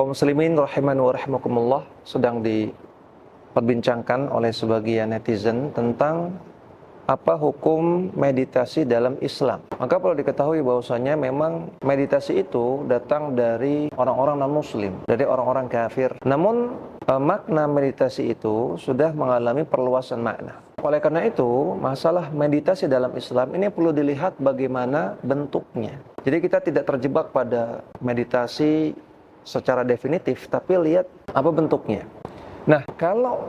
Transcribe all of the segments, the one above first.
Kaum muslimin rahimani wa rahimakumullah, sedang diperbincangkan oleh sebagian netizen tentang apa hukum meditasi dalam Islam. Maka perlu diketahui bahwasanya memang meditasi itu datang dari orang-orang non-muslim, dari orang-orang kafir. Namun makna meditasi itu sudah mengalami perluasan makna. Oleh karena itu, masalah meditasi dalam Islam ini perlu dilihat bagaimana bentuknya. Jadi kita tidak terjebak pada meditasi secara definitif, tapi lihat apa bentuknya. Nah, kalau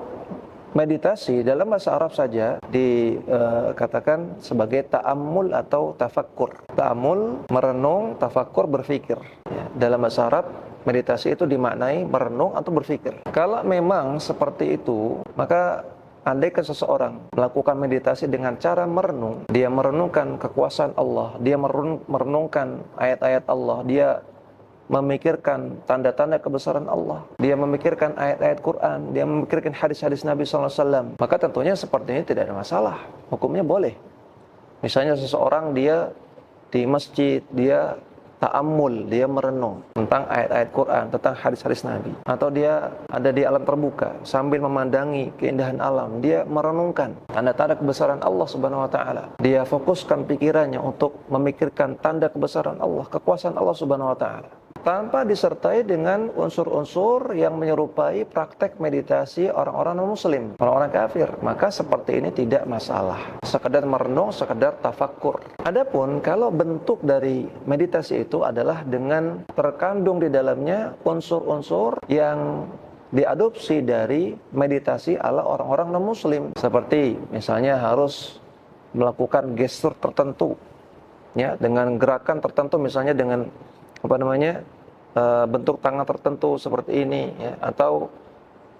meditasi dalam bahasa Arab saja dikatakan sebagai ta'ammul atau tafakkur. Ta'ammul, merenung, tafakkur, berfikir. Ya, dalam bahasa Arab, meditasi itu dimaknai merenung atau berfikir. Kalau memang seperti itu, maka andaikan seseorang melakukan meditasi dengan cara merenung, dia merenungkan kekuasaan Allah, dia merenungkan ayat-ayat Allah, dia memikirkan tanda-tanda kebesaran Allah, dia memikirkan ayat-ayat Quran, dia memikirkan hadis-hadis Nabi SAW, maka tentunya seperti ini tidak ada masalah, hukumnya boleh. Misalnya seseorang dia di masjid, dia ta'ammul, dia merenung tentang ayat-ayat Quran, tentang hadis-hadis Nabi, atau dia ada di alam terbuka sambil memandangi keindahan alam, dia merenungkan tanda-tanda kebesaran Allah Subhanahu wa taala. Dia fokuskan pikirannya untuk memikirkan tanda kebesaran Allah, kekuasaan Allah Subhanahu wa taala, tanpa disertai dengan unsur-unsur yang menyerupai praktek meditasi orang-orang non-muslim, orang-orang kafir, maka seperti ini tidak masalah. Sekedar merenung, sekedar tafakkur. Adapun kalau bentuk dari meditasi itu adalah dengan terkandung di dalamnya unsur-unsur yang diadopsi dari meditasi ala orang-orang non-muslim, seperti misalnya harus melakukan gestur tertentu, ya, dengan gerakan tertentu, misalnya dengan bentuk tangan tertentu seperti ini, ya, atau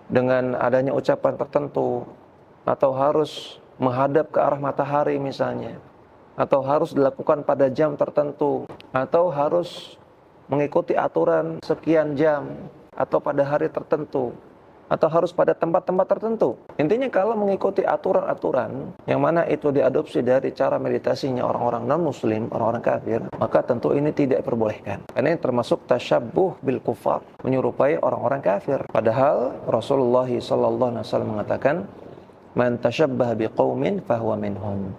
dengan adanya ucapan tertentu, atau harus menghadap ke arah matahari misalnya, atau harus dilakukan pada jam tertentu, atau harus mengikuti aturan sekian jam, atau pada hari tertentu, atau harus pada tempat-tempat tertentu. Intinya kalau mengikuti aturan-aturan yang mana itu diadopsi dari cara meditasinya orang-orang non-muslim, orang-orang kafir, maka tentu ini tidak diperbolehkan. Karena ini termasuk tasyabbuh bil kufar, menyerupai orang-orang kafir. Padahal Rasulullah SAW mengatakan, "Man tasyabbaha biqaumin fahuwa minhum."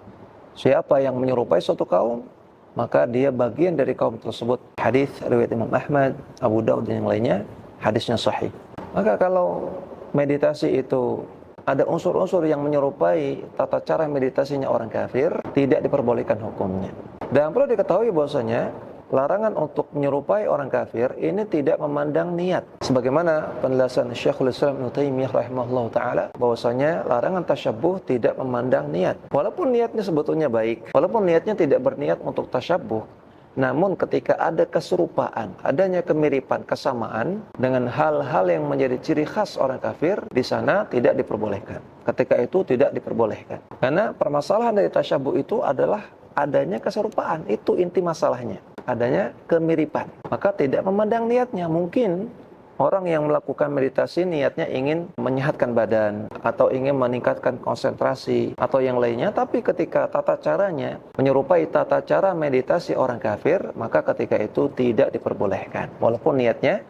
Siapa yang menyerupai suatu kaum, maka dia bagian dari kaum tersebut. Hadis riwayat Imam Ahmad, Abu Daud dan yang lainnya, hadisnya sahih. Maka kalau meditasi itu ada unsur-unsur yang menyerupai tata cara meditasinya orang kafir, tidak diperbolehkan hukumnya. Dan perlu diketahui bahwasanya larangan untuk menyerupai orang kafir ini tidak memandang niat. Sebagaimana penjelasan Syekhul Islam Ibnu Taimiyah rahimahullah taala, bahwasanya larangan tasyabbuh tidak memandang niat. Walaupun niatnya sebetulnya baik, walaupun niatnya tidak berniat untuk tasyabbuh, namun ketika ada keserupaan, adanya kemiripan, kesamaan dengan hal-hal yang menjadi ciri khas orang kafir, di sana tidak diperbolehkan. Ketika itu tidak diperbolehkan. Karena permasalahan dari tasyabbuh itu adalah adanya keserupaan, itu inti masalahnya. Adanya kemiripan. Maka tidak memandang niatnya. Mungkin orang yang melakukan meditasi niatnya ingin menyehatkan badan, atau ingin meningkatkan konsentrasi, atau yang lainnya, tapi ketika tata caranya menyerupai tata cara meditasi orang kafir, maka ketika itu tidak diperbolehkan, walaupun niatnya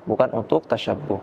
bukan untuk tasyabbuh.